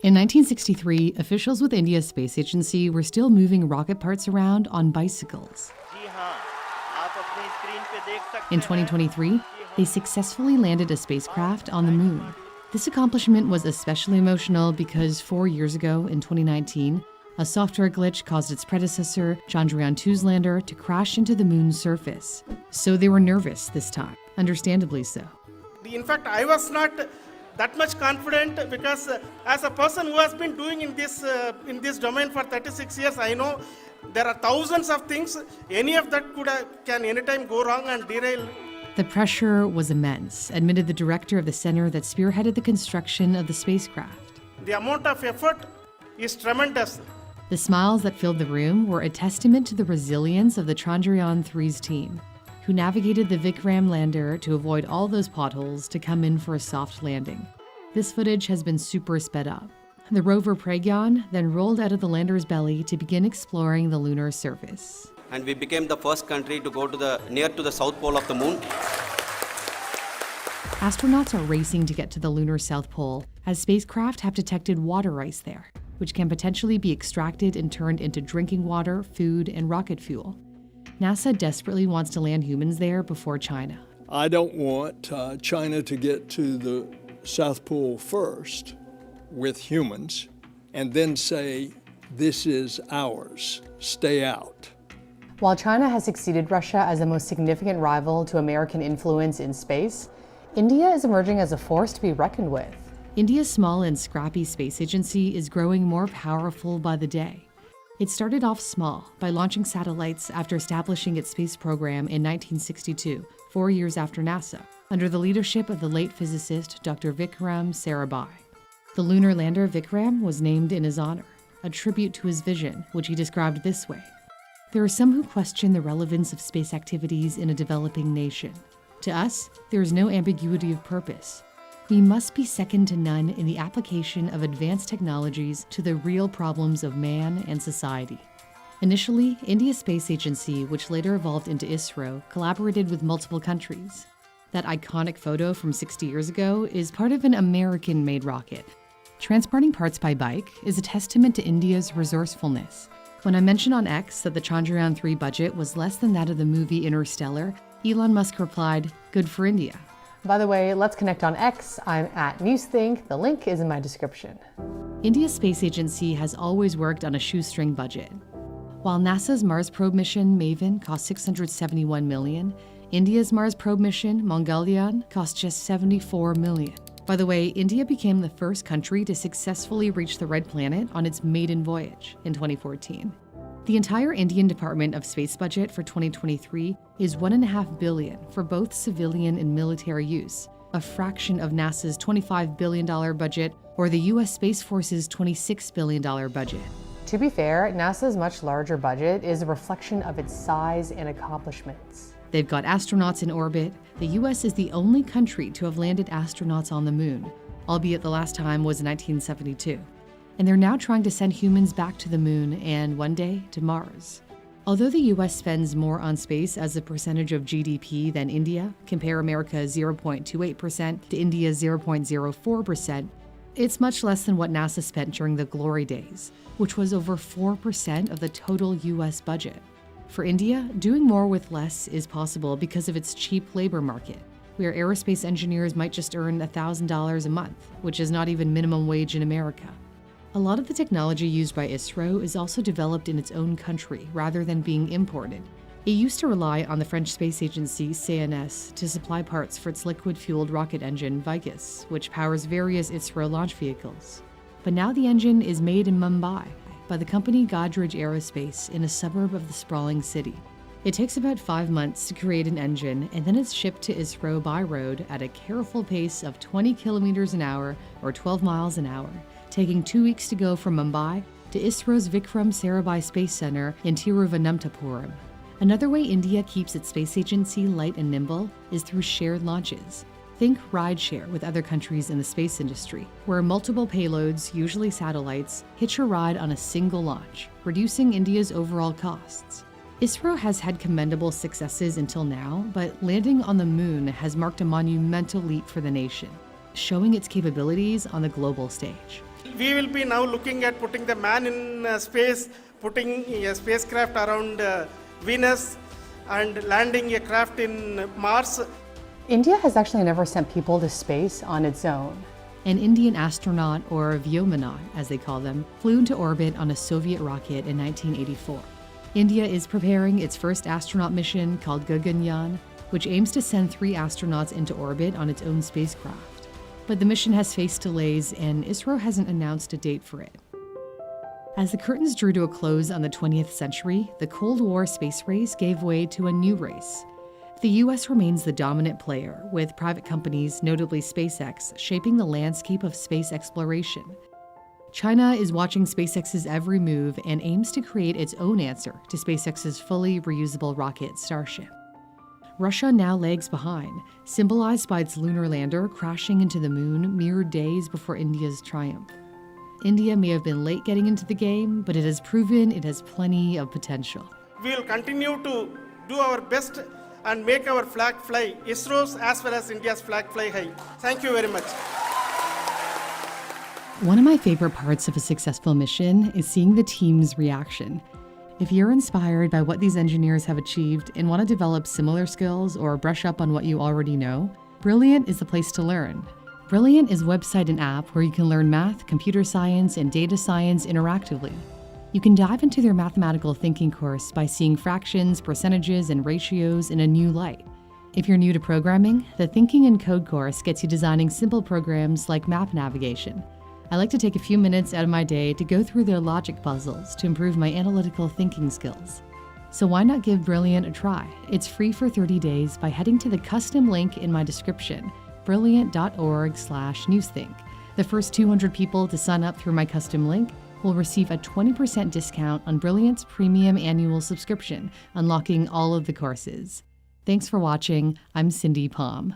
In 1963, officials with India's space agency were still moving rocket parts around on bicycles. In 2023, they successfully landed a spacecraft on the moon. This accomplishment was especially emotional because 4 years ago, in 2019, a software glitch caused its predecessor, Chandrayaan-2's lander, to crash into the moon's surface. So they were nervous this time, understandably so. In fact, I was not that much confident because as a person who has been doing in this domain for 36 years, I know there are thousands of things. Any of that can anytime go wrong and derail. The pressure was immense, admitted the director of the center that spearheaded the construction of the spacecraft. The amount of effort is tremendous. The smiles that filled the room were a testament to the resilience of the Chandrayaan-3's team, who navigated the Vikram lander to avoid all those potholes to come in for a soft landing. This footage has been super sped up. The rover Pragyan then rolled out of the lander's belly to begin exploring the lunar surface. And we became the first country to go near to the south pole of the moon. Astronauts are racing to get to the lunar south pole as spacecraft have detected water ice there, which can potentially be extracted and turned into drinking water, food, and rocket fuel. NASA desperately wants to land humans there before China. I don't want China to get to the South Pole first with humans and then say, this is ours, stay out. While China has succeeded Russia as the most significant rival to American influence in space, India is emerging as a force to be reckoned with. India's small and scrappy space agency is growing more powerful by the day. It started off small by launching satellites after establishing its space program in 1962, 4 years after NASA, under the leadership of the late physicist Dr. Vikram Sarabhai. The lunar lander Vikram was named in his honor, a tribute to his vision, which he described this way. There are some who question the relevance of space activities in a developing nation. To us, there is no ambiguity of purpose. We must be second to none in the application of advanced technologies to the real problems of man and society. Initially, India's space agency, which later evolved into ISRO, collaborated with multiple countries. That iconic photo from 60 years ago is part of an American-made rocket. Transporting parts by bike is a testament to India's resourcefulness. When I mentioned on X that the Chandrayaan-3 budget was less than that of the movie Interstellar, Elon Musk replied, "Good for India." By the way, let's connect on X. I'm at Newsthink. The link is in my description. India's space agency has always worked on a shoestring budget. While NASA's Mars probe mission, MAVEN, cost $671 million, India's Mars probe mission, Mangalyaan, cost just $74 million. By the way, India became the first country to successfully reach the Red Planet on its maiden voyage in 2014. The entire Indian Department of Space budget for 2023 is $1.5 billion for both civilian and military use, a fraction of NASA's $25 billion budget or the U.S. Space Force's $26 billion budget. To be fair, NASA's much larger budget is a reflection of its size and accomplishments. They've got astronauts in orbit. The U.S. is the only country to have landed astronauts on the moon, albeit the last time was in 1972. And they're now trying to send humans back to the moon and one day to Mars. Although the U.S. spends more on space as a percentage of GDP than India, compare America's 0.28% to India's 0.04%, it's much less than what NASA spent during the glory days, which was over 4% of the total U.S. budget. For India, doing more with less is possible because of its cheap labor market, where aerospace engineers might just earn $1,000 a month, which is not even minimum wage in America. A lot of the technology used by ISRO is also developed in its own country rather than being imported. It used to rely on the French space agency CNS to supply parts for its liquid-fueled rocket engine Vigus, which powers various ISRO launch vehicles. But now the engine is made in Mumbai by the company Godrej Aerospace in a suburb of the sprawling city. It takes about 5 months to create an engine, and then it's shipped to ISRO by road at a careful pace of 20 kilometers an hour or 12 miles an hour, taking 2 weeks to go from Mumbai to ISRO's Vikram Sarabhai Space Center in Tiruvananthapuram. Another way India keeps its space agency light and nimble is through shared launches. Think rideshare with other countries in the space industry, where multiple payloads, usually satellites, hitch a ride on a single launch, reducing India's overall costs. ISRO has had commendable successes until now, but landing on the moon has marked a monumental leap for the nation, showing its capabilities on the global stage. We will be now looking at putting the man in space, putting a spacecraft around Venus, and landing a craft in Mars. India has actually never sent people to space on its own. An Indian astronaut, or Vyomanaut as they call them, flew into orbit on a Soviet rocket in 1984. India is preparing its first astronaut mission called Gaganyaan, which aims to send 3 astronauts into orbit on its own spacecraft. But the mission has faced delays, and ISRO hasn't announced a date for it. As the curtains drew to a close on the 20th century, the Cold War space race gave way to a new race. The US remains the dominant player, with private companies, notably SpaceX, shaping the landscape of space exploration. China is watching SpaceX's every move and aims to create its own answer to SpaceX's fully reusable rocket Starship. Russia now lags behind, symbolized by its lunar lander crashing into the moon mere days before India's triumph. India may have been late getting into the game, but it has proven it has plenty of potential. We will continue to do our best and make our flag fly, ISRO's as well as India's flag fly high. Thank you very much. One of my favorite parts of a successful mission is seeing the team's reaction. If you're inspired by what these engineers have achieved and want to develop similar skills or brush up on what you already know, Brilliant is the place to learn. Brilliant is a website and app where you can learn math, computer science, and data science interactively. You can dive into their mathematical thinking course by seeing fractions, percentages, and ratios in a new light. If you're new to programming, the Thinking in Code course gets you designing simple programs like map navigation. I like to take a few minutes out of my day to go through their logic puzzles to improve my analytical thinking skills. So why not give Brilliant a try? It's free for 30 days by heading to the custom link in my description, brilliant.org/newsthink. The first 200 people to sign up through my custom link will receive a 20% discount on Brilliant's premium annual subscription, unlocking all of the courses. Thanks for watching. I'm Cindy Palm.